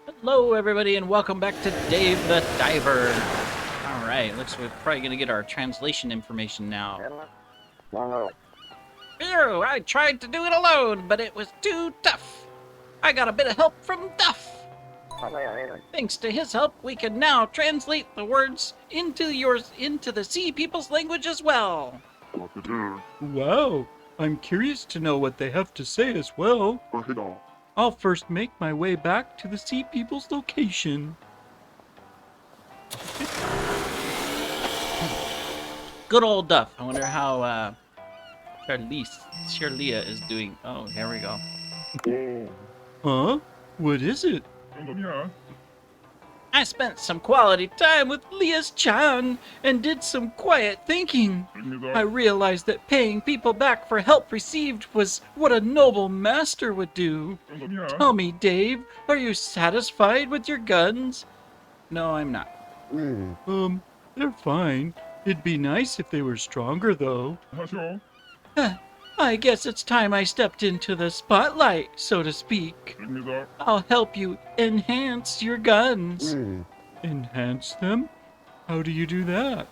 Hello, everybody, and welcome back to Dave the Diver. All right, looks like we're probably going to get our translation information now. Ew, I tried to do it alone, but it was too tough. I got a bit of help from Duff. Thanks to his help, we can now translate the words into the sea people's language as well. Wow, I'm curious to know what they have to say as well. I'll first make my way back to the sea people's location. Good old Duff. I wonder how Charlia is doing. Oh, here we go. Huh? What is it? I spent some quality time with Lia's Chan and did some quiet thinking. I realized that paying people back for help received was what a noble master would do. Tell me, Dave, are you satisfied with your guns? No, I'm not. They're fine. It'd be nice if they were stronger, though. I guess it's time I stepped into the spotlight, so to speak. I'll help you enhance your guns. Enhance them? How do you do that?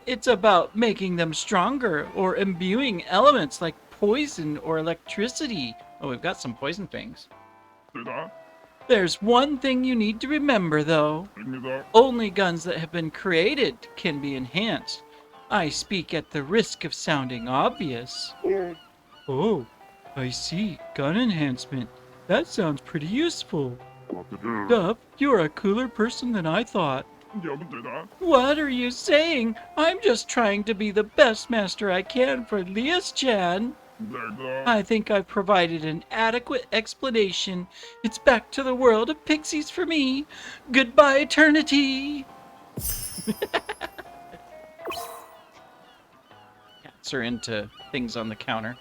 It's about making them stronger or imbuing elements like poison or electricity. Oh, we've got some poison things. There's one thing you need to remember, though. Only guns that have been created can be enhanced. I speak at the risk of sounding obvious. Oh, I see. Gun enhancement. That sounds pretty useful. Duff, you're a cooler person than I thought. What are you saying? I'm just trying to be the best master I can for Lias-chan. I think I've provided an adequate explanation. It's back to the world of pixies for me. Goodbye, eternity. Cats are into things on the counter.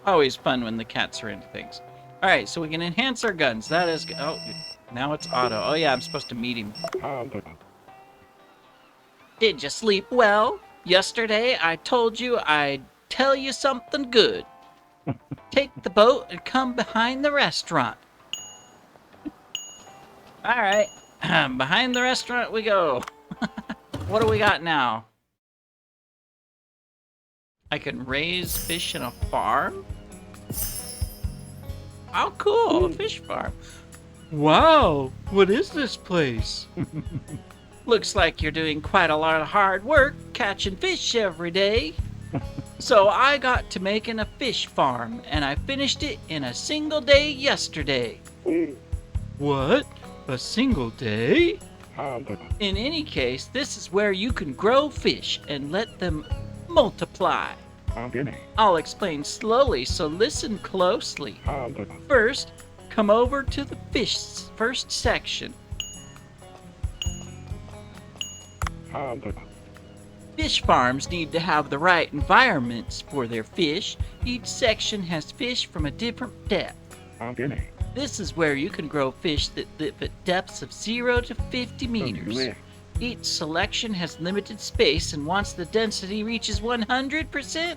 Always fun when the cats are into things. All right, so we can enhance our guns. That is... Oh, now it's auto. Oh, yeah, I'm supposed to meet him. Did you sleep well? Yesterday, I told you I'd tell you something good. Take the boat and come behind the restaurant. All right, behind the restaurant we go. What do we got now? I can raise fish in a farm? How cool, a fish farm. Wow, what is this place? Looks like you're doing quite a lot of hard work catching fish every day. So I got to making a fish farm, and I finished it in a single day yesterday. What? A single day? In any case, this is where you can grow fish and let them multiply. I'll explain slowly, so listen closely. First, come over to the fish's first section. Fish farms need to have the right environments for their fish. Each section has fish from a different depth. This is where you can grow fish that live at depths of 0 to 50 meters. Each selection has limited space, and once the density reaches 100%,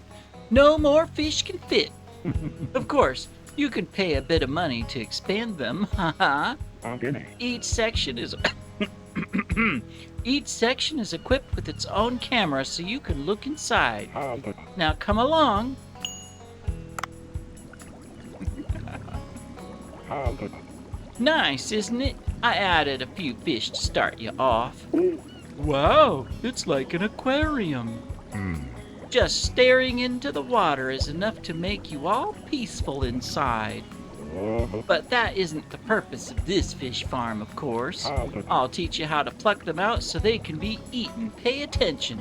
no more fish can fit. Of course, you can pay a bit of money to expand them. Each section is Each section is equipped with its own camera so you can look inside. Now come along. Nice, isn't it? I added a few fish to start you off. Wow, it's like an aquarium. Just staring into the water is enough to make you all peaceful inside. But that isn't the purpose of this fish farm, of course. I'll teach you how to pluck them out so they can be eaten. Pay attention.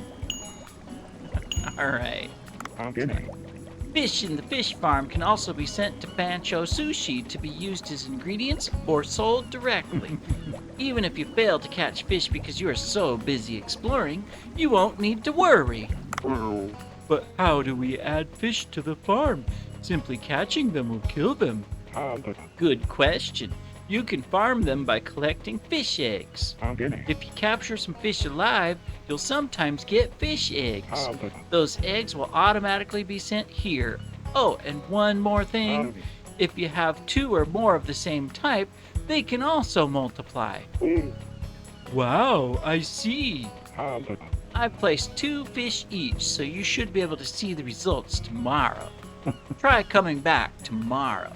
Alright. Fish in the fish farm can also be sent to Bancho Sushi to be used as ingredients or sold directly. Even if you fail to catch fish because you are so busy exploring, you won't need to worry. But how do we add fish to the farm? Simply catching them will kill them. Good question. You can farm them by collecting fish eggs. If you capture some fish alive, you'll sometimes get fish eggs. Those eggs will automatically be sent here. Oh, and one more thing. If you have 2 or more of the same type, they can also multiply. Wow, I see. I've placed 2 fish each, so you should be able to see the results tomorrow. Try coming back tomorrow.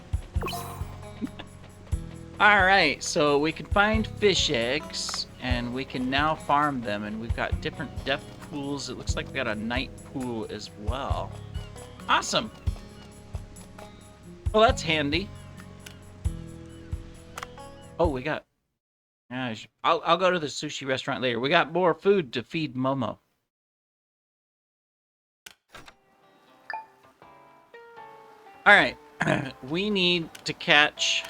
Alright, so we can find fish eggs, and we can now farm them, and we've got different depth pools. It looks like we got a night pool as well. Awesome! Well, that's handy. Oh, we got... I'll go to the sushi restaurant later. We got more food to feed Momo. Alright, we need to catch...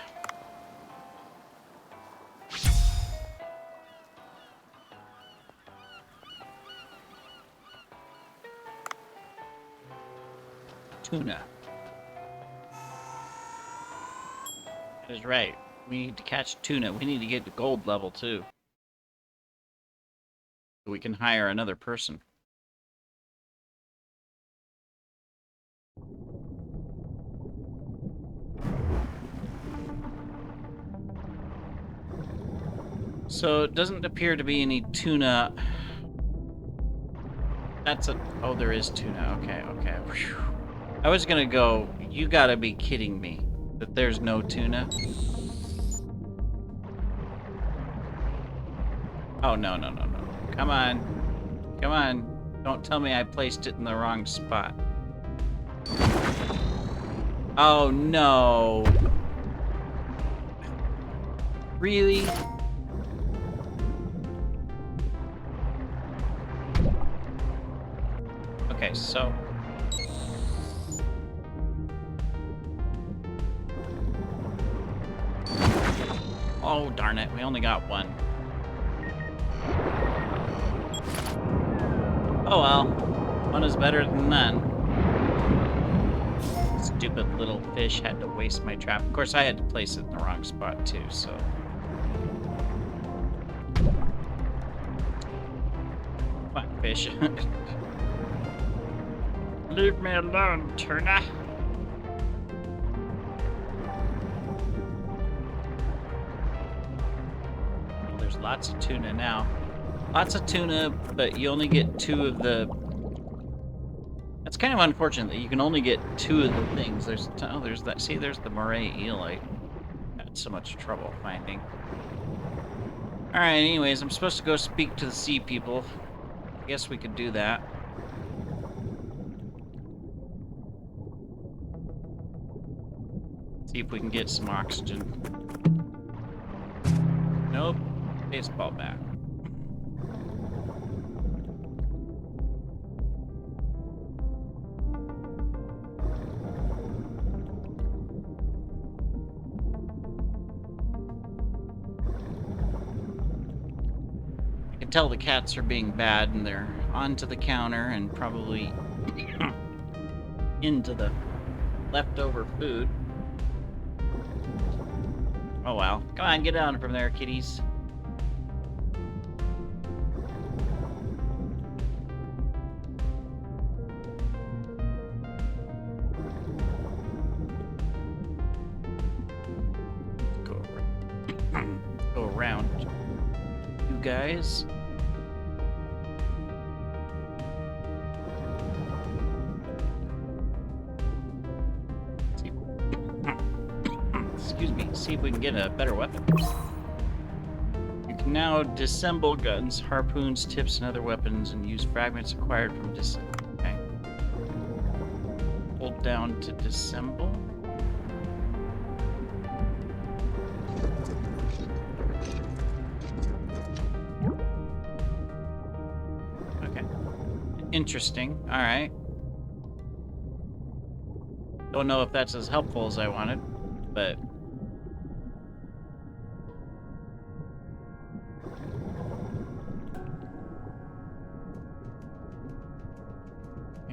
tuna. That is right. We need to catch tuna. We need to get to gold level, too. So we can hire another person. So it doesn't appear to be any tuna. That's a... Oh, there is tuna. Okay, okay. Whew. I was gonna go... You gotta be kidding me. That there's no tuna? Oh, no, no, no, no. Come on. Come on. Don't tell me I placed it in the wrong spot. Oh, no. Really? Okay, so... Oh, darn it. We only got one. Oh, well. One is better than none. Stupid little fish had to waste my trap. Of course, I had to place it in the wrong spot, too, so... Come on, fish. Leave me alone, tuna. There's lots of tuna now. Lots of tuna, but you only get 2 of the... That's kind of unfortunate that you can only get 2 of the things. There's that. See, there's the moray eel I had so much trouble finding. Alright, anyways, I'm supposed to go speak to the sea people. I guess we could do that. See if we can get some oxygen. Nope. Baseball bat. I can tell the cats are being bad and they're onto the counter and probably into the leftover food. Oh well. Come on, get down from there, kitties. Go around. You guys. Excuse me, see if we can get a better weapon. You can now disassemble guns, harpoons, tips, and other weapons, and use fragments acquired from Okay. Hold down to disassemble. Okay. Interesting. Alright. Don't know if that's as helpful as I wanted, but...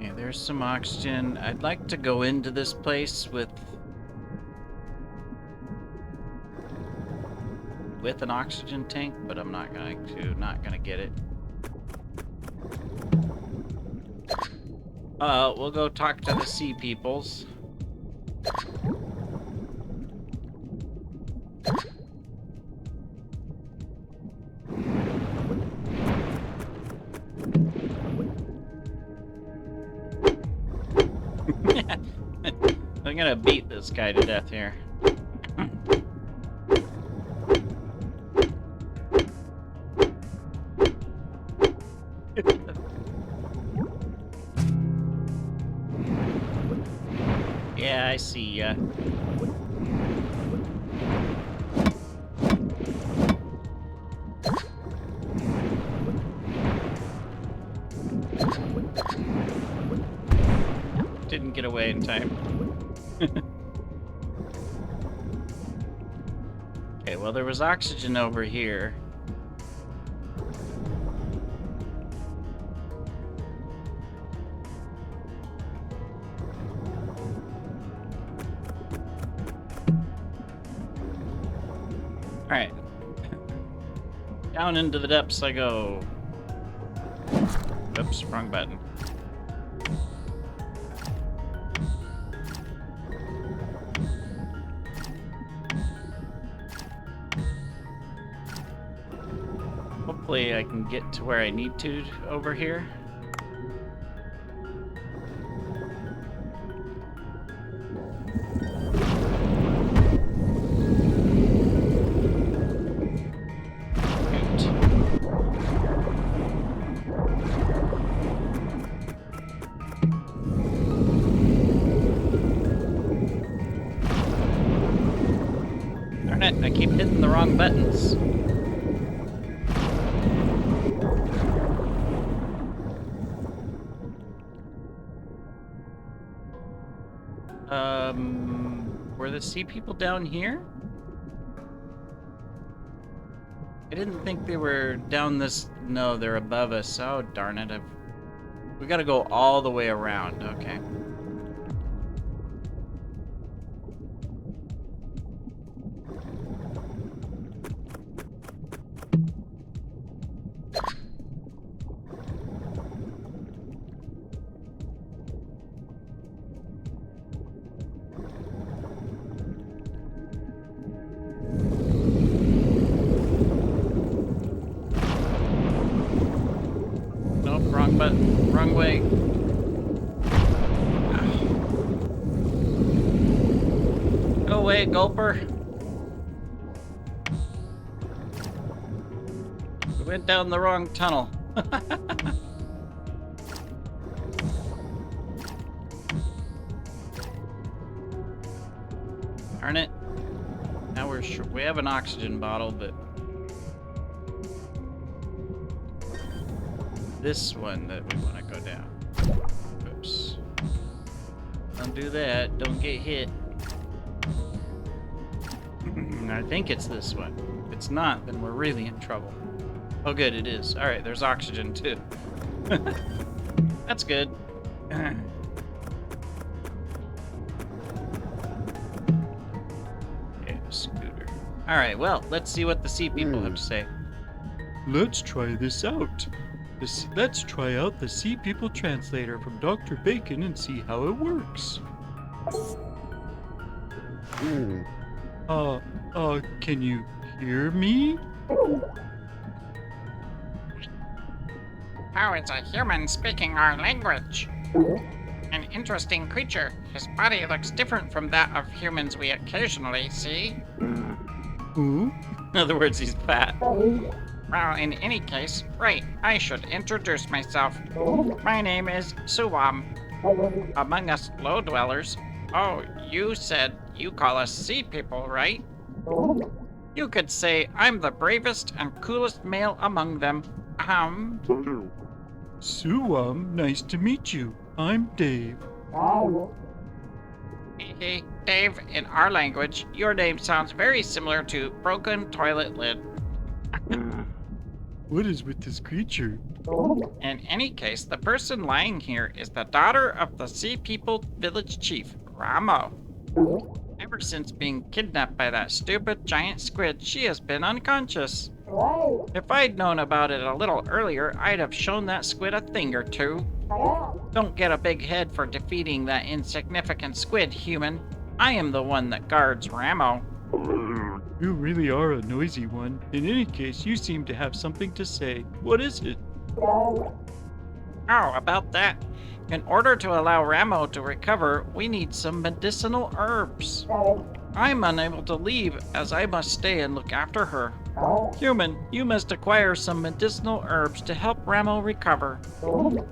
Yeah, there's some oxygen. I'd like to go into this place with an oxygen tank, but I'm not gonna get it. We'll go talk to the sea peoples. I'm gonna beat this guy to death here. Yeah, I see ya. Didn't get away in time. Okay, well, there was oxygen over here. Alright. Down into the depths I go. Oops, wrong button. Hopefully I can get to where I need to over here. Darn it, I keep hitting the wrong buttons. Were the sea people down here? I didn't think they were down this... No, they're above us. Oh, darn it. We gotta go all the way around. Okay. Nope, wrong button. Wrong way. Go away, Gulper. We went down the wrong tunnel. Darn it. Now we're sure we have an oxygen bottle, but this one that we want to go down. Oops. Don't do that. Don't get hit. I think it's this one. If it's not, then we're really in trouble. Oh, good, it is. All right, there's oxygen too. That's good. Okay, scooter. All right, well, let's see what the sea people have to say. Let's try this out. Let's try out the Sea People Translator from Dr. Bacon and see how it works. Can you hear me? How is a human speaking our language? An interesting creature. His body looks different from that of humans we occasionally see. Who? In other words, he's fat. Well, in any case, right, I should introduce myself. My name is Suwam. Among us low dwellers. Oh, you said you call us sea people, right? You could say I'm the bravest and coolest male among them. Suwam, nice to meet you. I'm Dave. Hey, Dave, in our language, your name sounds very similar to broken toilet lid. What is with this creature? In any case, the person lying here is the daughter of the Sea People village chief, Ramo. Ever since being kidnapped by that stupid giant squid, she has been unconscious. If I'd known about it a little earlier, I'd have shown that squid a thing or two. Don't get a big head for defeating that insignificant squid, human. I am the one that guards Ramo. You really are a noisy one. In any case, you seem to have something to say. What is it? Oh, about that. In order to allow Ramo to recover, we need some medicinal herbs. I'm unable to leave as I must stay and look after her. Human, you must acquire some medicinal herbs to help Ramo recover.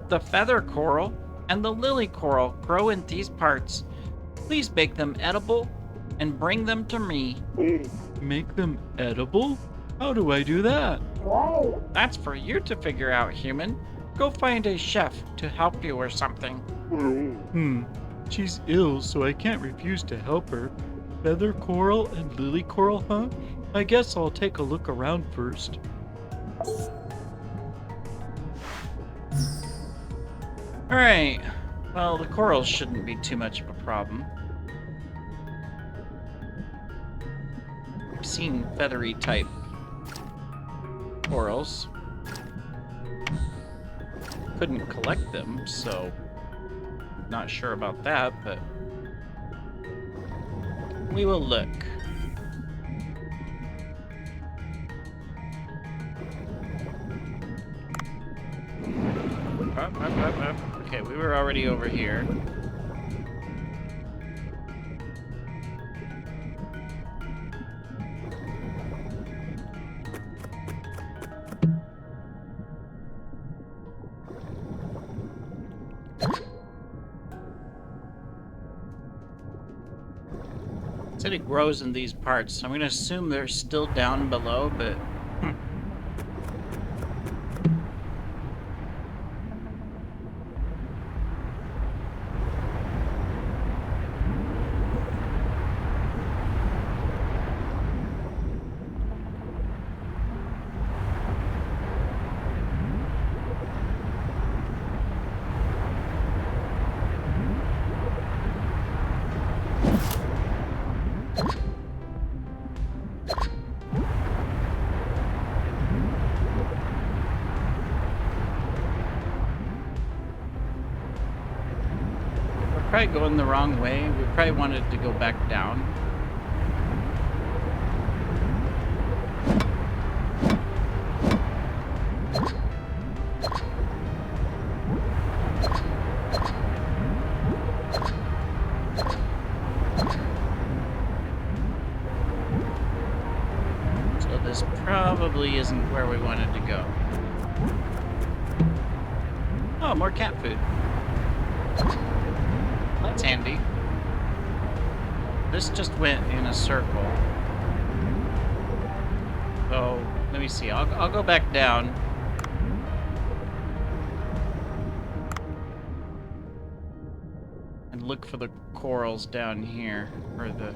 The feather coral and the lily coral grow in these parts. Please make them edible and bring them to me. Make them edible? How do I do that? That's for you to figure out, human. Go find a chef to help you or something. She's ill, so I can't refuse to help her. Feather coral and lily coral, huh? I guess I'll take a look around first. Alright. Well, the corals shouldn't be too much of a problem. I've seen feathery type corals. Couldn't collect them, so not sure about that, but we will look. Up. Okay, we were already over here. Said it grows in these parts, so I'm gonna assume they're still down below, but probably going the wrong way. We probably wanted to go back down. So this probably isn't where we wanted to go. Oh, more cat food. That's handy. This just went in a circle. So, let me see. I'll go back down. And look for the corals down here. Or the...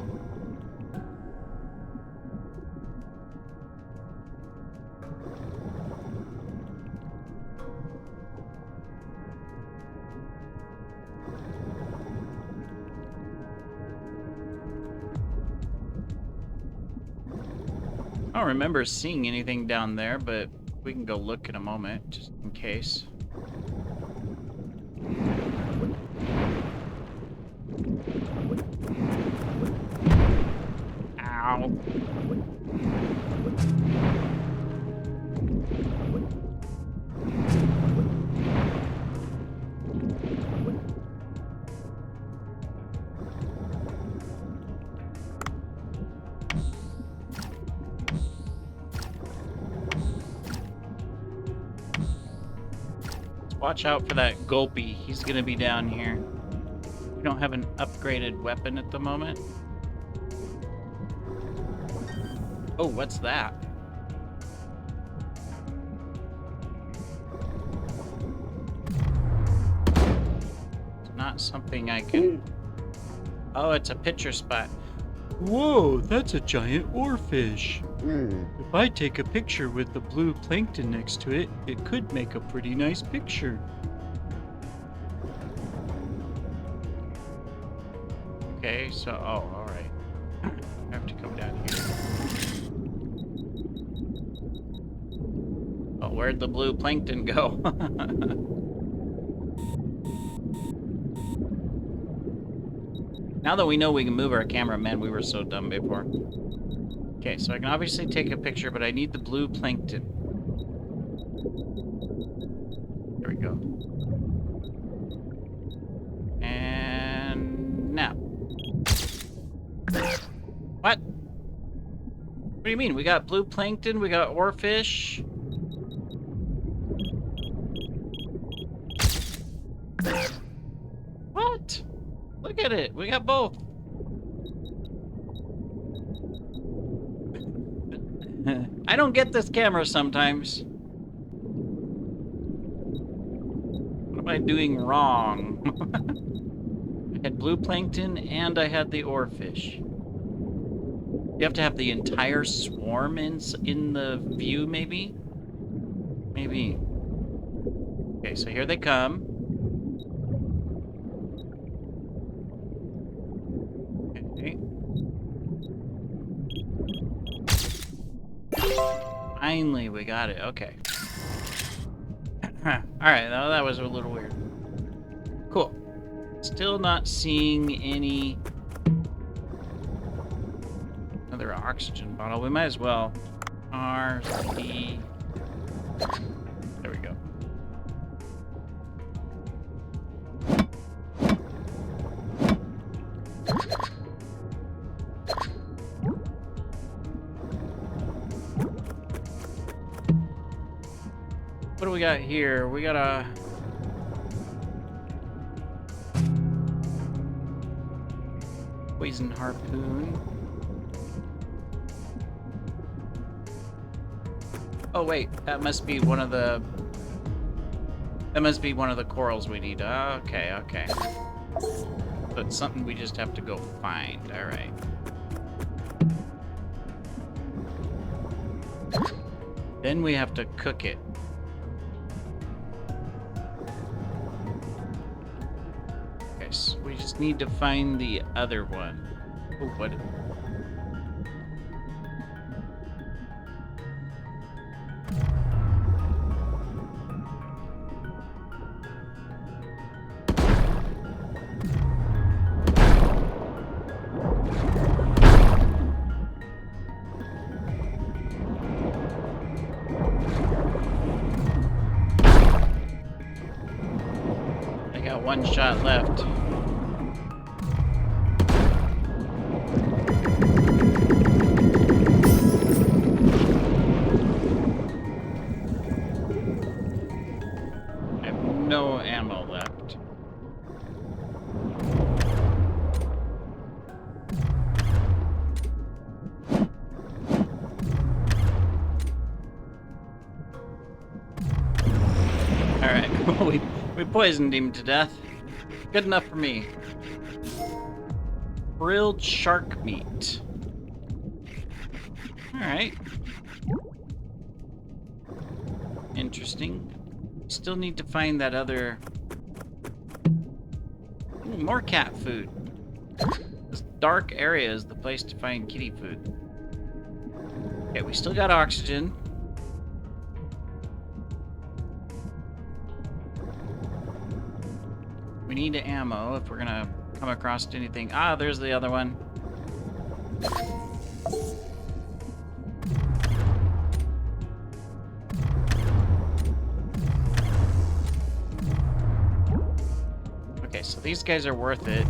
I don't remember seeing anything down there, but we can go look in a moment, just in case. Ow. Watch out for that Gulpy. He's gonna be down here. We don't have an upgraded weapon at the moment. Oh, what's that? It's not something I can... Oh, it's a picture spot. Whoa, that's a giant oarfish. If I take a picture with the blue plankton next to it, it could make a pretty nice picture. Okay, so... Oh, alright. I have to come down here. Oh, where'd the blue plankton go? Now that we know we can move our camera, man, we were so dumb before. Okay, so I can obviously take a picture, but I need the blue plankton. There we go. What? What do you mean? We got blue plankton, we got oarfish. What? Look at it. We got both. I don't get this camera sometimes. What am I doing wrong? I had blue plankton and I had the oarfish. You have to have the entire swarm in the view, maybe? Maybe. Okay, so here they come. Okay. Finally, we got it. Okay. Alright, now that was a little weird. Cool. Still not seeing any other oxygen bottle. We might as well. RC. There we go. What do we got here? We got a poison harpoon. Oh wait, that must be one of the corals we need. Okay, okay. So it's something we just have to go find. All right. Then we have to cook it. Okay, so we just need to find the other one. Oh, what? I got one shot left. I have no ammo left. Alright, we poisoned him to death. Good enough for me. Grilled shark meat. Alright. Interesting. Still need to find that other... Ooh, more cat food. This dark area is the place to find kitty food. Okay, we still got oxygen. We need ammo if we're gonna come across anything. Ah, there's the other one. Okay, so these guys are worth it.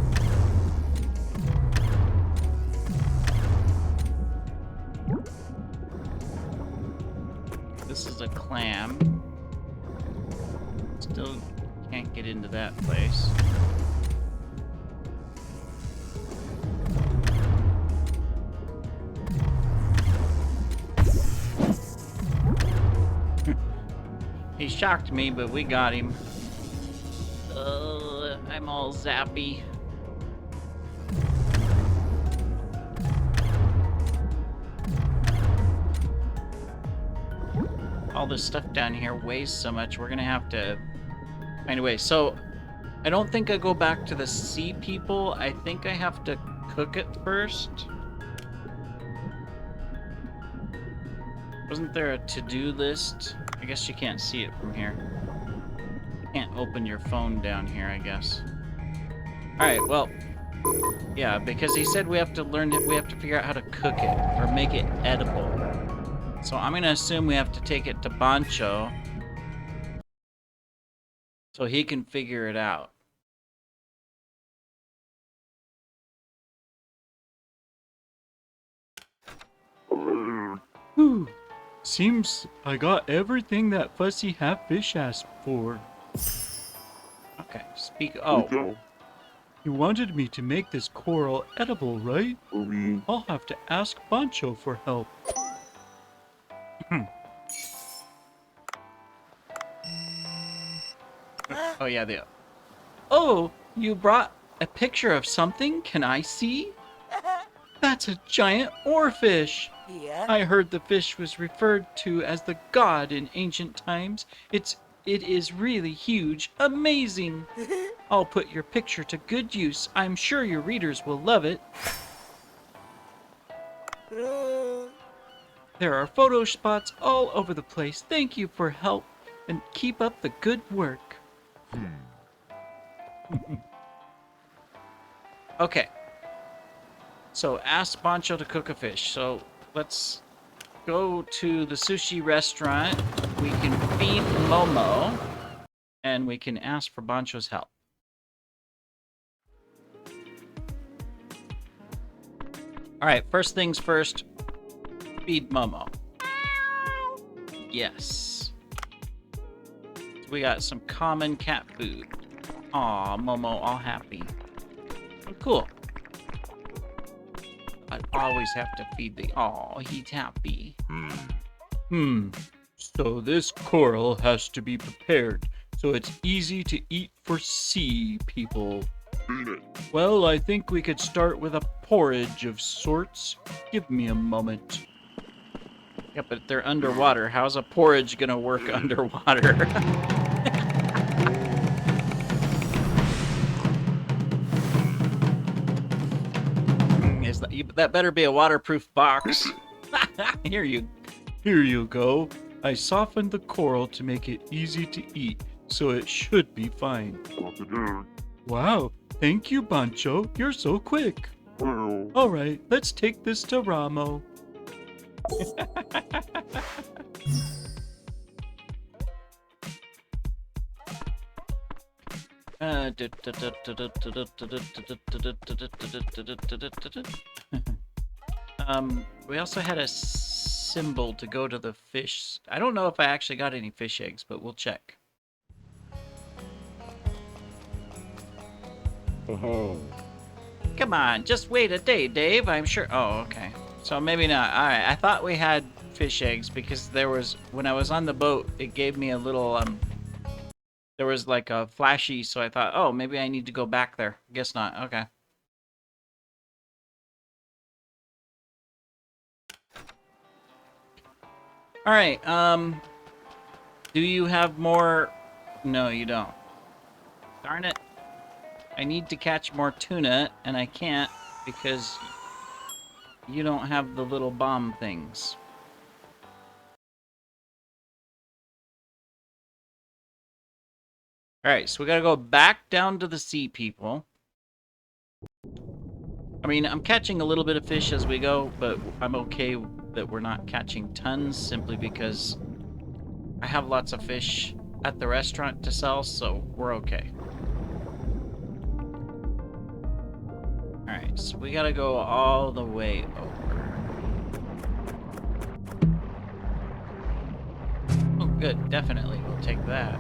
This is a clam. Still can't get into that place. He shocked me, but we got him. I'm all zappy. All this stuff down here weighs so much, we're gonna have to find a way. So, I don't think I go back to the sea people. I think I have to cook it first. Wasn't there a to-do list? I guess you can't see it from here. Can't open your phone down here, I guess. Alright, well, yeah, because he said we have to figure out how to cook it, or make it edible. So I'm gonna assume we have to take it to Bancho, so he can figure it out. Seems I got everything that fussy half-fish asked for. Okay, speak. Oh, You wanted me to make this coral edible, right? I'll have to ask Bancho for help. oh yeah, Oh, you brought a picture of something? Can I see? That's a giant oarfish. Yeah. I heard the fish was referred to as the god in ancient times. It is really huge, amazing. I'll put your picture to good use. I'm sure your readers will love it. There are photo spots all over the place. Thank you for help and keep up the good work. Okay. So ask Bancho to cook a fish. So let's go to the sushi restaurant. We can feed Momo. And we can ask for Bancho's help. Alright, first things first. Feed Momo. Yes. So we got some common cat food. Aw, Momo all happy. Oh, cool. I'd always have to feed the... Aw, he's happy. So this coral has to be prepared so it's easy to eat for sea people. Well, I think we could start with a porridge of sorts. Give me a moment. Yeah, but they're underwater. How's a porridge gonna work underwater? That better be a waterproof box. Here you go. I softened the coral to make it easy to eat, so it should be fine. Wow, thank you, Bancho. You're so quick. All right, let's take this to Ramo. We also had a symbol to go to the fish. I don't know if I actually got any fish eggs, but we'll check. Come on, just wait a day, Dave. I'm sure. Oh, okay. So maybe not. All right. I thought we had fish eggs because there was, when I was on the boat, it gave me a little, there was like a flashy, so I thought, oh, maybe I need to go back there. Guess not. Okay. All right. Do you have more? No, you don't. Darn it. I need to catch more tuna, and I can't because you don't have the little bomb things. Alright, so we gotta go back down to the sea people. I mean, I'm catching a little bit of fish as we go, but I'm okay that we're not catching tons simply because I have lots of fish at the restaurant to sell, so we're okay. Alright, so we gotta go all the way over. Oh, good, definitely. We'll take that.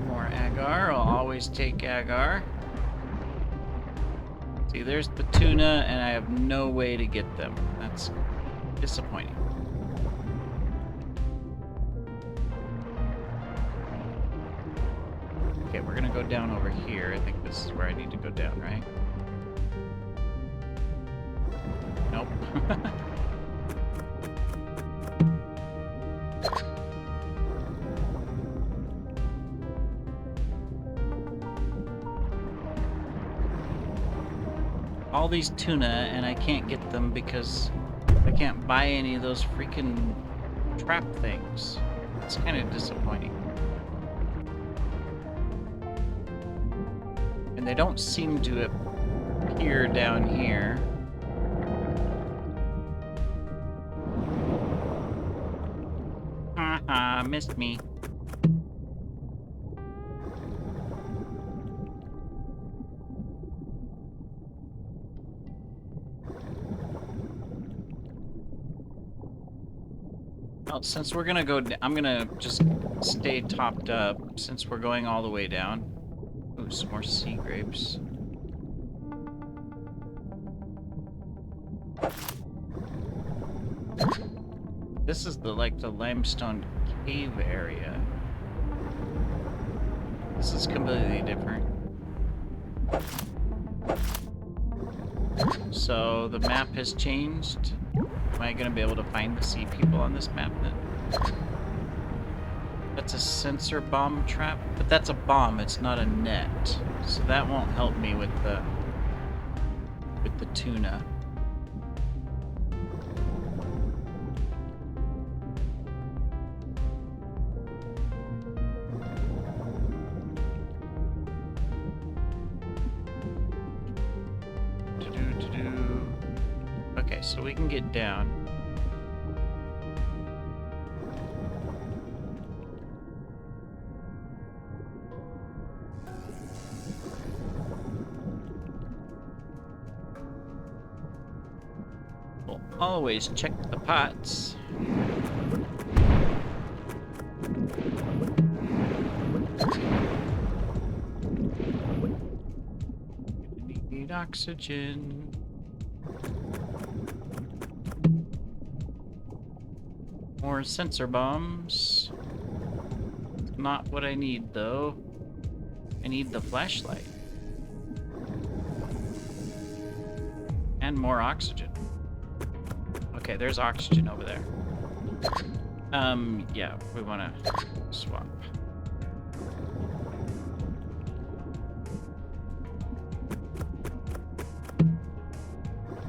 More agar. I'll always take agar. See, there's the tuna, and I have no way to get them. That's disappointing. Okay, we're gonna go down over here. I think this is where I need to go down, right? Nope. All these tuna, and I can't get them because I can't buy any of those freaking trap things. It's kind of disappointing. And they don't seem to appear down here. Haha, missed me. Well, since we're gonna go, I'm gonna just stay topped up since we're going all the way down. Ooh, some more sea grapes. This is the limestone cave area. This is completely different. So the map has changed. Am I gonna be able to find the sea people on this map then? That's a sensor bomb trap, but that's a bomb, it's not a net. So that won't help me with the tuna. Okay, so we can get down. We'll always check the pots. Need oxygen. More sensor bombs. Not what I need though. I need the flashlight. And more oxygen. Okay, there's oxygen over there. Yeah, we wanna swap.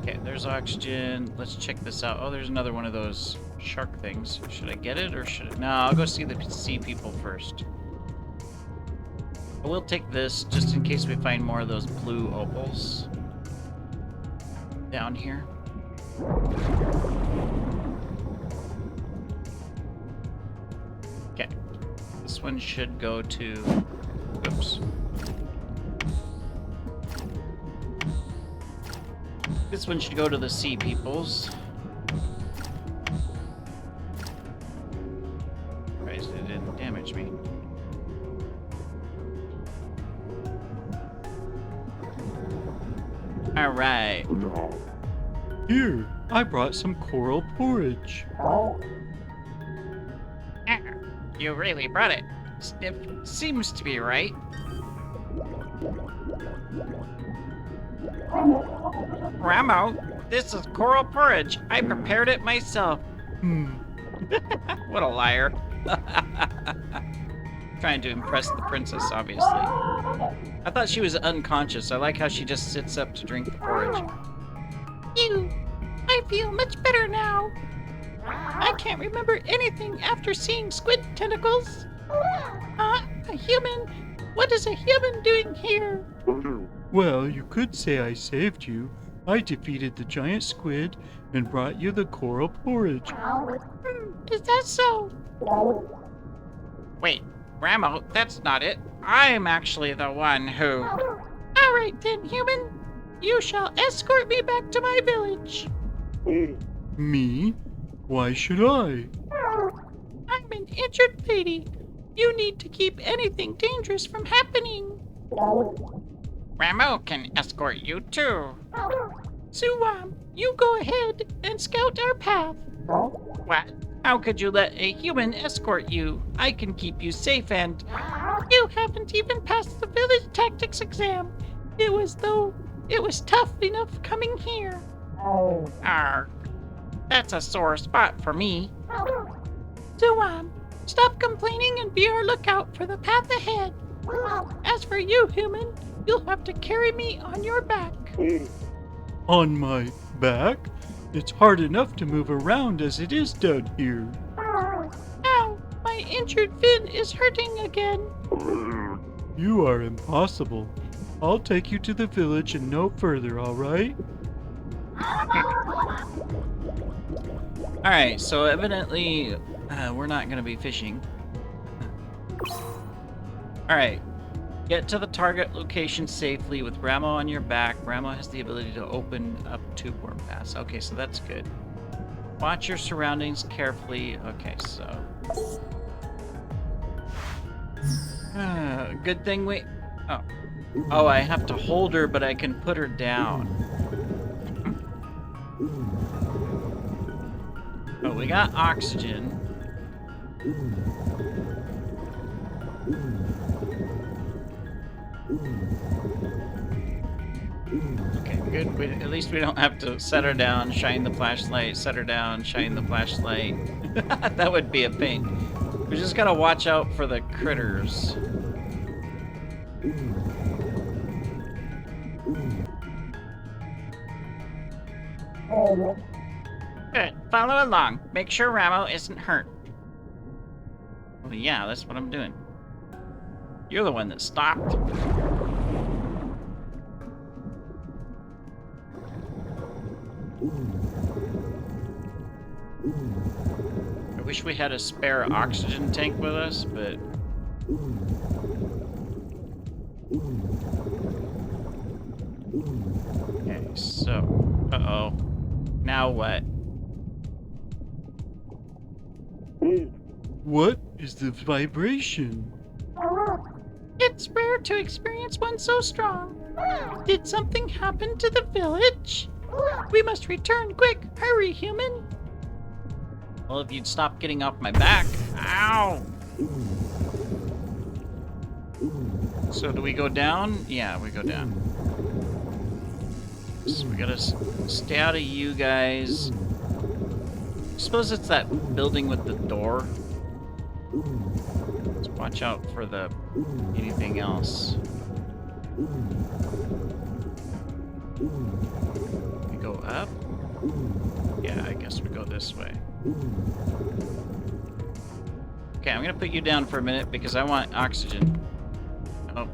Okay, there's oxygen. Let's check this out. Oh, there's another one of those shark things. Should I get it or should I? No, I'll go see the sea people first. I will take this just in case we find more of those blue opals down here. Okay, this one should go to. Oops. This one should go to the sea peoples. Surprised it didn't damage me. Alright. Here, I brought some coral porridge. You really brought it. It seems to be right. Ramo, this is coral porridge. I prepared it myself. What a liar. Trying to impress the princess, obviously. I thought she was unconscious. I like how she just sits up to drink the porridge. Ew, I feel much better now. I can't remember anything after seeing squid tentacles. A human? What is a human doing here? Well, you could say I saved you. I defeated the giant squid and brought you the coral porridge. Is that so? Wait, Ramo, that's not it. I'm actually the one who... All right then, human. You shall escort me back to my village. Me? Why should I? I'm an injured lady. You need to keep anything dangerous from happening. Ramo can escort you too. Suwam, you go ahead and scout our path. What? How could you let a human escort you? I can keep you safe and... You haven't even passed the village tactics exam. It was tough enough coming here. Arg. That's a sore spot for me. Suwam, stop complaining and be our lookout for the path ahead. As for you, human, you'll have to carry me on your back. On my back? It's hard enough to move around as it is down here. Ow, my injured fin is hurting again. You are impossible. I'll take you to the village and no further, all right? Alright, so evidently we're not going to be fishing. Alright, get to the target location safely with Ramo on your back. Ramo has the ability to open up tube worm paths. Okay, so that's good. Watch your surroundings carefully. Okay, so... good thing we... Oh. Oh, I have to hold her, but I can put her down. Oh, we got oxygen. Okay, good. At least we don't have to set her down, shine the flashlight, set her down, shine the flashlight. That would be a pain. We just gotta watch out for the critters. Good. Follow along. Make sure Ramo isn't hurt. Well, yeah, that's what I'm doing. You're the one that stopped. I wish we had a spare oxygen tank with us, but... Okay, so... Uh-oh. Now what? What is the vibration? It's rare to experience one so strong. Did something happen to the village? We must return quick. Hurry, human. Well, if you'd stop getting off my back. Ow! So do we go down? Yeah, we go down. So we gotta stay out of you guys. I suppose it's that building with the door. Let's watch out for the anything else. We go up? Yeah, I guess we go this way. Okay, I'm gonna put you down for a minute because I want oxygen. Oh.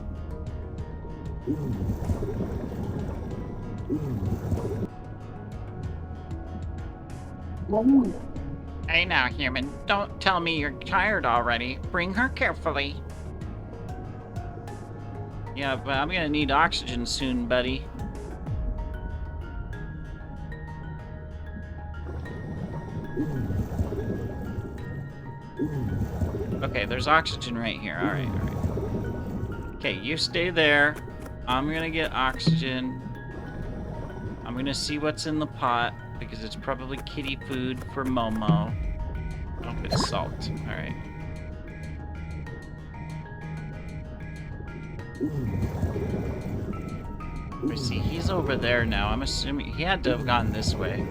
Hey now, human. Don't tell me you're tired already. Bring her carefully. Yeah, but I'm gonna need oxygen soon, buddy. Okay, there's oxygen right here. Alright, alright. Okay, you stay there. I'm gonna get oxygen. I'm gonna see what's in the pot, because it's probably kitty food for Momo. Oh, it's salt. Alright. I see, he's over there now. I'm assuming he had to have gone this way.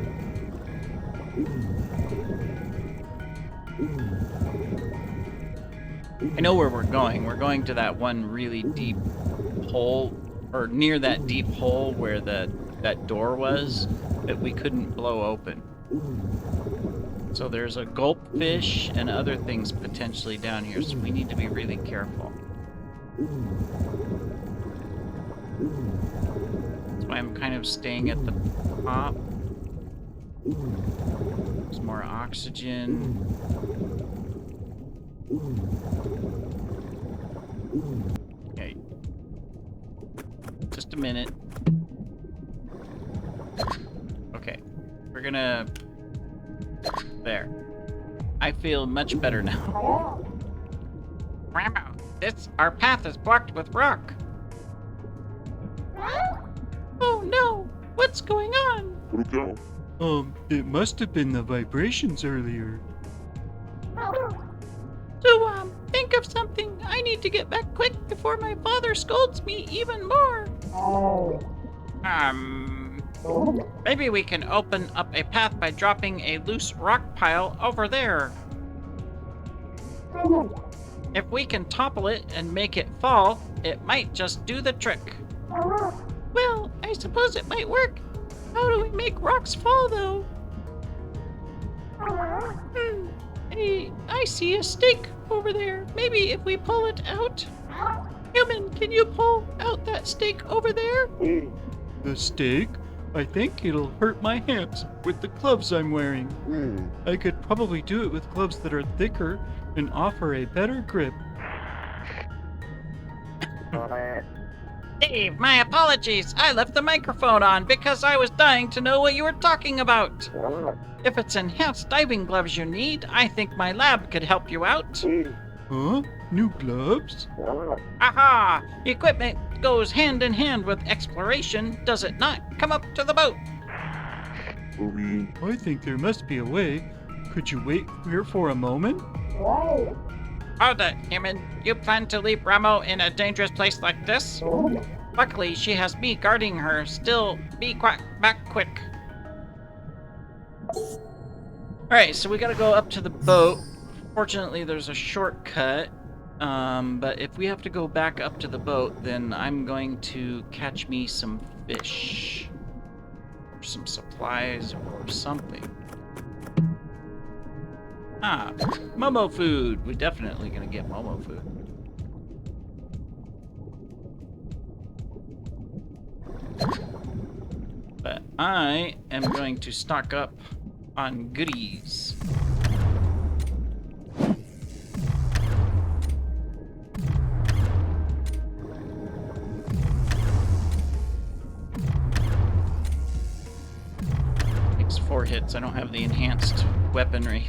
I know where we're going. We're going to that one really deep hole, or near that deep hole where that door was that we couldn't blow open. So there's a gulpfish and other things potentially down here, so we need to be really careful. That's why I'm kind of staying at the top. There's more oxygen. Okay. Just a minute. Okay. We're gonna... There. I feel much better now. Ramo, our path is blocked with rock. Oh no! What's going on? It must have been the vibrations earlier. So, think of something. I need to get back quick before my father scolds me even more. Maybe we can open up a path by dropping a loose rock pile over there. If we can topple it and make it fall, it might just do the trick. Well, I suppose it might work. How do we make rocks fall, though? Hey, I see a stake over there. Maybe if we pull it out? Human, can you pull out that stake over there? The stake? I think it'll hurt my hands with the gloves I'm wearing. I could probably do it with gloves that are thicker and offer a better grip. Dave, my apologies. I left the microphone on because I was dying to know what you were talking about. If it's enhanced diving gloves you need, I think my lab could help you out. Huh? New gloves? Aha! Equipment goes hand in hand with exploration, does it not? Come up to the boat. I think there must be a way. Could you wait here for a moment? Hold it, human. You plan to leave Ramo in a dangerous place like this? Luckily, she has me guarding her. Still, be back quick. Alright, so we gotta go up to the boat. Fortunately, there's a shortcut. But if we have to go back up to the boat, then I'm going to catch me some fish. Or some supplies or something. Ah, Momo food. We're definitely gonna get Momo food. But I am going to stock up on goodies. Takes 4 hits. I don't have the enhanced weaponry.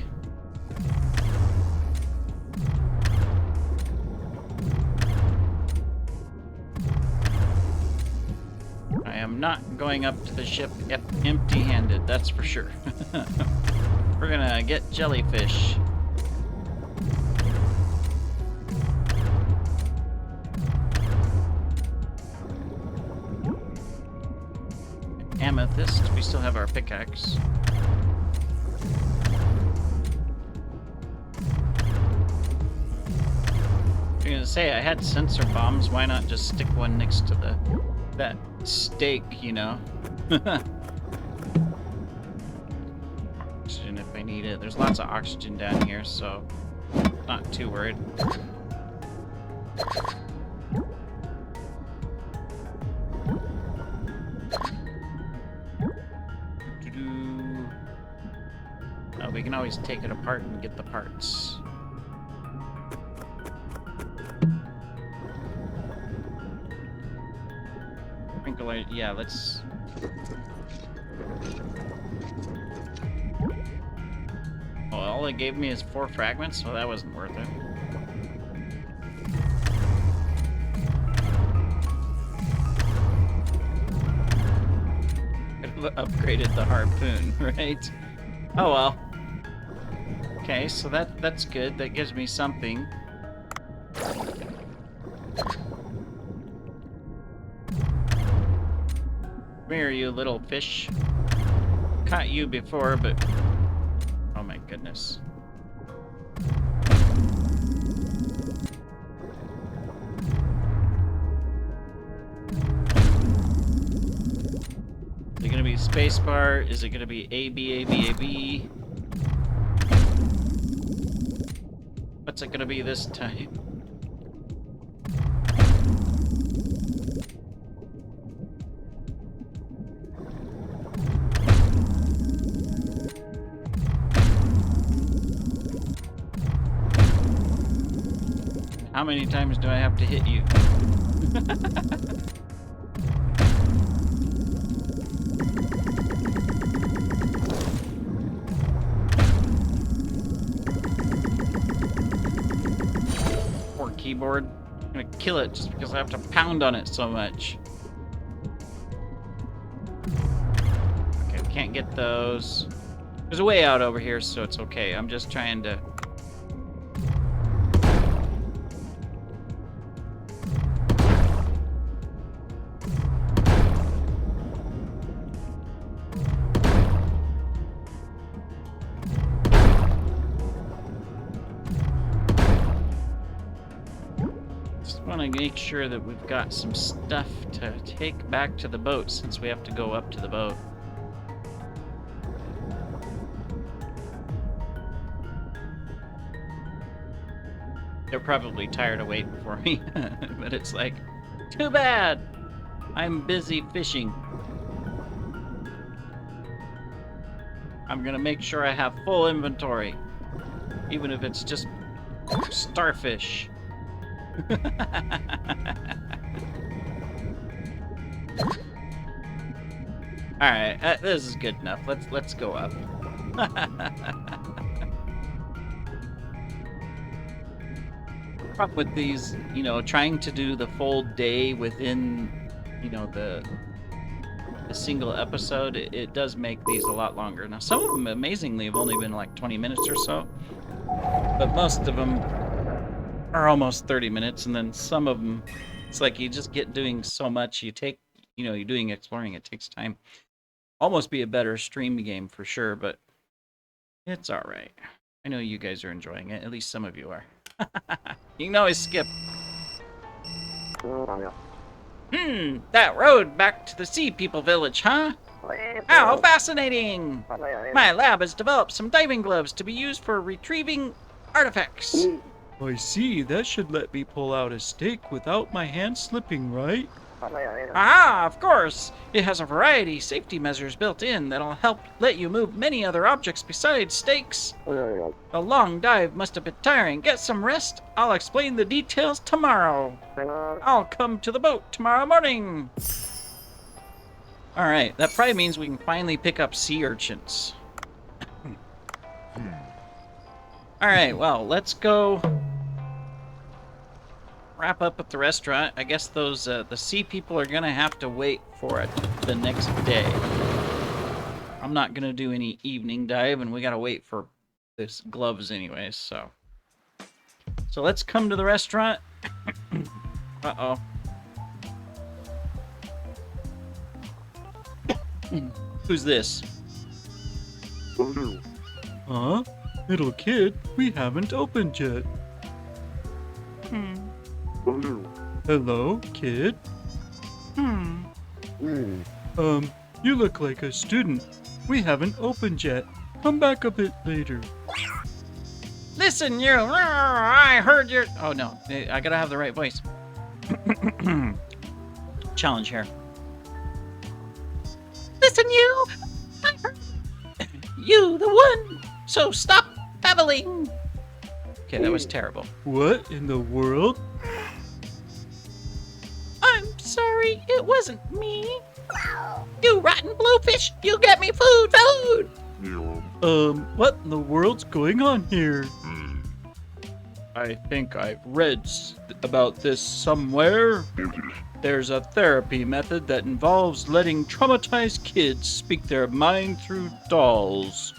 I am not going up to the ship empty-handed, that's for sure. We're gonna get jellyfish. Amethyst, we still have our pickaxe. I'm gonna say, I had sensor bombs, why not just stick one next to that stake, you know? Oxygen if I need it. There's lots of oxygen down here, so not too worried. Oh, we can always take it apart and get the parts. Sprinkler, yeah, let's... Well, all it gave me is 4 fragments, so that wasn't worth it. Could've upgraded the harpoon, right? Oh well. Okay, so that's good. That gives me something. Come here, you little fish. Caught you before, but... Oh my goodness. Is it gonna be spacebar? Is it gonna be A, B, A, B, A, B? What's it gonna be this time? How many times do I have to hit you? Poor keyboard. I'm gonna kill it just because I have to pound on it so much. Okay, we can't get those. There's a way out over here, so it's okay. I'm just trying to... want to make sure that we've got some stuff to take back to the boat since we have to go up to the boat. They're probably tired of waiting for me, but it's like, too bad! I'm busy fishing. I'm gonna make sure I have full inventory, even if it's just starfish. All right, this is good enough. Let's go up. Problem with these, you know, trying to do the full day within, you know, the single episode, it does make these a lot longer. Now, some of them, amazingly, have only been like 20 minutes or so, but most of them are almost 30 minutes, and then some of them, it's like you just get doing so much, you take, you know, you're doing exploring, it takes time. Almost be a better stream game for sure, but it's all right. I know you guys are enjoying it, at least some of you are. You can always skip. That road back to the Sea People village, huh? How fascinating! My lab has developed some diving gloves to be used for retrieving artifacts. I see, that should let me pull out a stake without my hand slipping, right? Ah, of course. It has a variety of safety measures built in that'll help let you move many other objects besides stakes. A long dive must have been tiring. Get some rest. I'll explain the details tomorrow. I'll come to the boat tomorrow morning. Alright, that probably means we can finally pick up sea urchins. Alright, well, let's go wrap up at the restaurant. I guess those the sea people are gonna have to wait for it the next day. I'm not gonna do any evening dive, and we gotta wait for this gloves anyways, so let's come to the restaurant. Uh-oh. Who's this? Huh? Little kid, we haven't opened yet. Hello, kid? You look like a student. We haven't opened yet. Come back a bit later. Listen, you. I heard your... Oh, no. I gotta have the right voice. Challenge here. Listen, you! I heard you, the one! So stop babbling! Okay, that was terrible. What in the world? I'm sorry, it wasn't me. You rotten bluefish! You get me food! What in the world's going on here? I think I've read about this somewhere. There's a therapy method that involves letting traumatized kids speak their mind through dolls.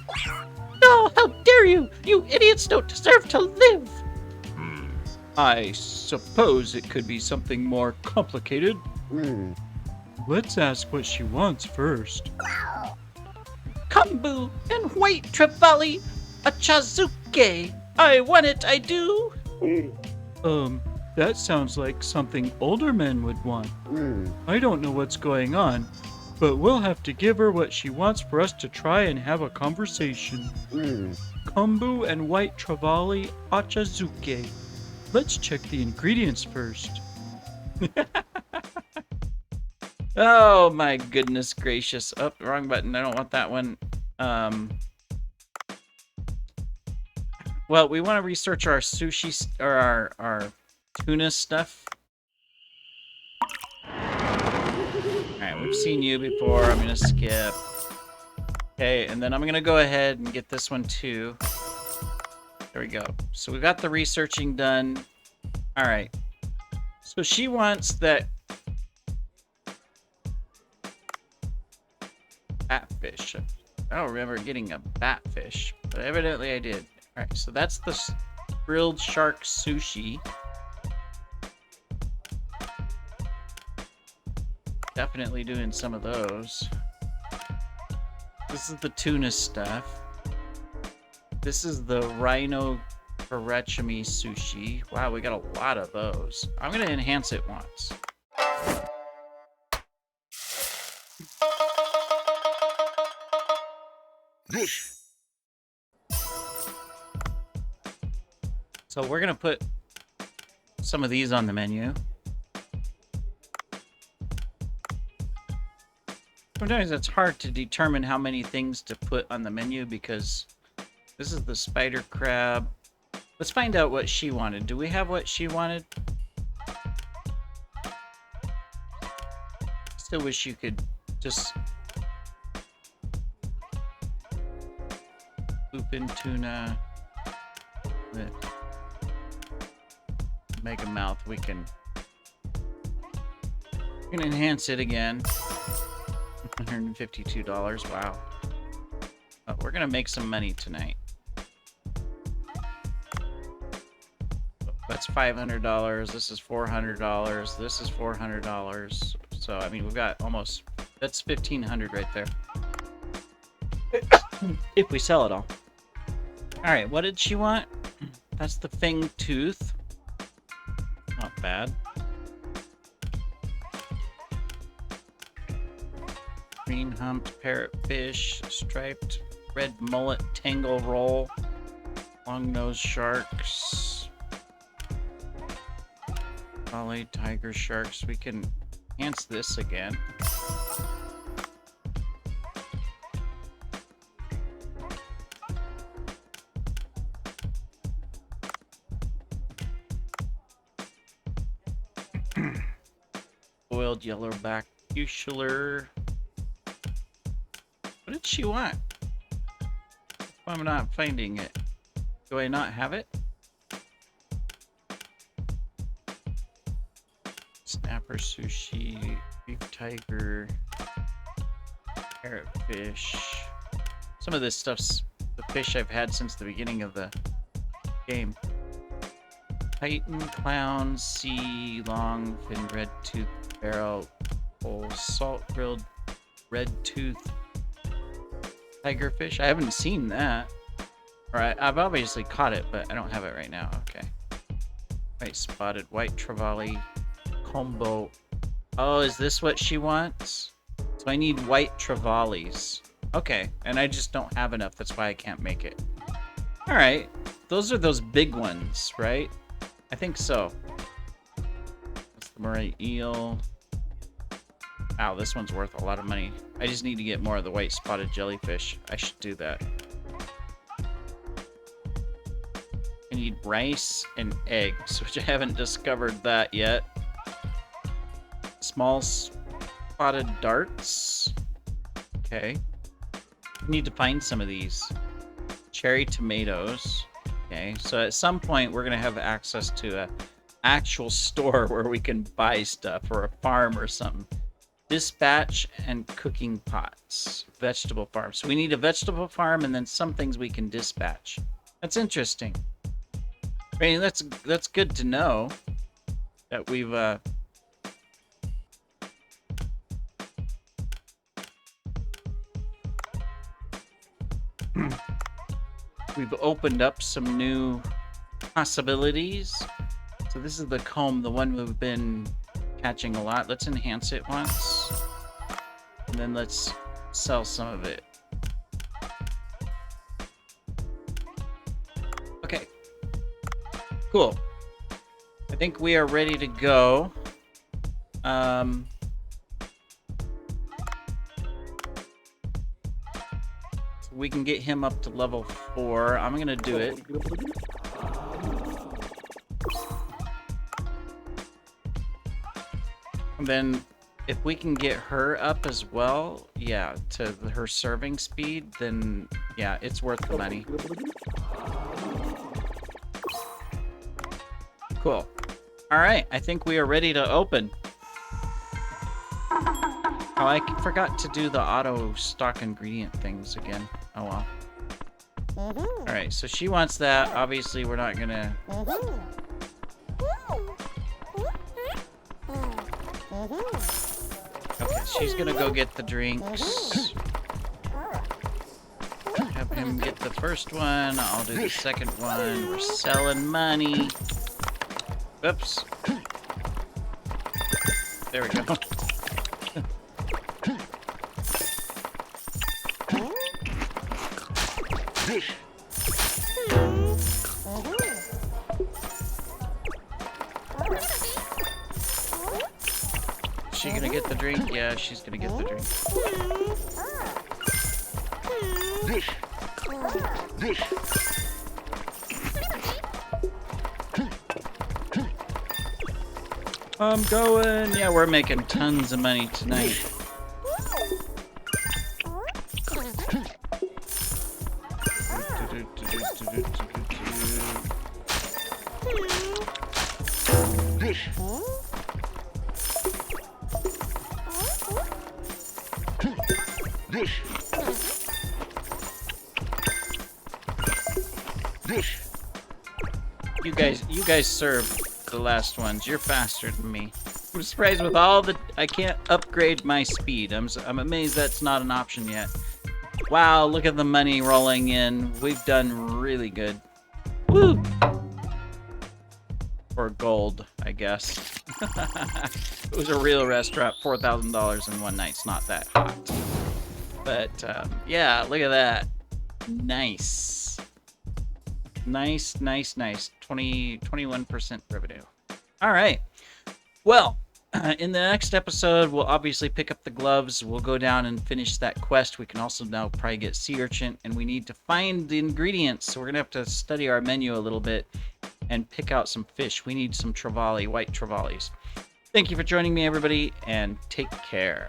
Oh, how dare you! You idiots don't deserve to live! I suppose it could be something more complicated. Let's ask what she wants first. Kombu and white trevally, a chazuke. I want it, I do. That sounds like something older men would want. I don't know what's going on, but we'll have to give her what she wants for us to try and have a conversation. Kombu and white trevally achazuke. Let's check the ingredients first. Oh my goodness gracious. Oh, wrong button. I don't want that one. Well, we want to research our sushi or our tuna stuff. Alright, we've seen you before. I'm gonna skip. Okay, and then I'm gonna go ahead and get this one too. There we go. So we got the researching done. Alright. So she wants that batfish. I don't remember getting a batfish, but evidently I did. Alright, so that's the grilled shark sushi. Definitely doing some of those. This is the tuna stuff. This is the rhino karachimi sushi. Wow, we got a lot of those. I'm gonna enhance it once. So we're gonna put some of these on the menu. Sometimes it's hard to determine how many things to put on the menu because this is the spider crab. Let's find out what she wanted. Do we have what she wanted? Still wish you could just Bluefin tuna with Mega Mouth. We can enhance it again. $152. Wow. But we're gonna make some money tonight. That's $500. This is $400. This is $400. So I mean, we've got almost, that's $1,500 right there. If we sell it all. All right, what did she want? That's the fang tooth. Not bad. Green humped parrotfish, striped red mullet tangle roll, long nosed sharks, Ollie tiger sharks. We can enhance this again. Boiled yellowback buchler. What did she want? I'm not finding it. Do I not have it? Snapper sushi, beef tiger, parrotfish. Some of this stuff's the fish I've had since the beginning of the game. Titan, clown, sea, long fin, red tooth, barrel, whole, salt grilled, red tooth, tigerfish. I haven't seen that. Alright, I've obviously caught it, but I don't have it right now. Okay. White spotted, white trevally, combo. Oh, is this what she wants? So I need white trevallies. Okay, and I just don't have enough. That's why I can't make it. Alright, those are those big ones, right? I think so. That's the moray eel. Wow, this one's worth a lot of money. I just need to get more of the white spotted jellyfish. I should do that. I need rice and eggs, which I haven't discovered that yet. Small spotted darts. Okay. Need to find some of these. Cherry tomatoes. Okay, so at some point we're gonna have access to a actual store where we can buy stuff, or a farm or something. Dispatch and cooking pots. Vegetable farm. So we need a vegetable farm and then some things we can dispatch. That's interesting. I mean, that's good to know that we've we've opened up some new possibilities. So this is the comb, the one we've been catching a lot. Let's enhance it once. And then let's sell some of it. Okay. Cool. I think we are ready to go. We can get him up to level 4. I'm gonna do it. And then if we can get her up as well, yeah, to her serving speed, then yeah, it's worth the money. Cool. All right, I think we are ready to open. Oh, I forgot to do the auto stock ingredient things again. Oh well. All right, so she wants that. Obviously, we're not gonna. Okay, she's gonna go get the drinks. Have him get the first one. I'll do the second one. We're selling money. Oops. There we go. Is she gonna get the drink? Yeah, she's gonna get the drink. I'm going. Yeah, we're making tons of money tonight. You guys serve the last ones. You're faster than me. I'm surprised with all the... I can't upgrade my speed. I'm amazed that's not an option yet. Wow, look at the money rolling in. We've done really good. Woo! Or gold, I guess. It was a real restaurant. $4,000 in one night's not that hot. But, yeah, look at that. Nice. Nice. 21% revenue. All right. Well, in the next episode, we'll obviously pick up the gloves. We'll go down and finish that quest. We can also now probably get sea urchin, and we need to find the ingredients. So we're going to have to study our menu a little bit and pick out some fish. We need some trevally, white trevallies. Thank you for joining me, everybody, and take care.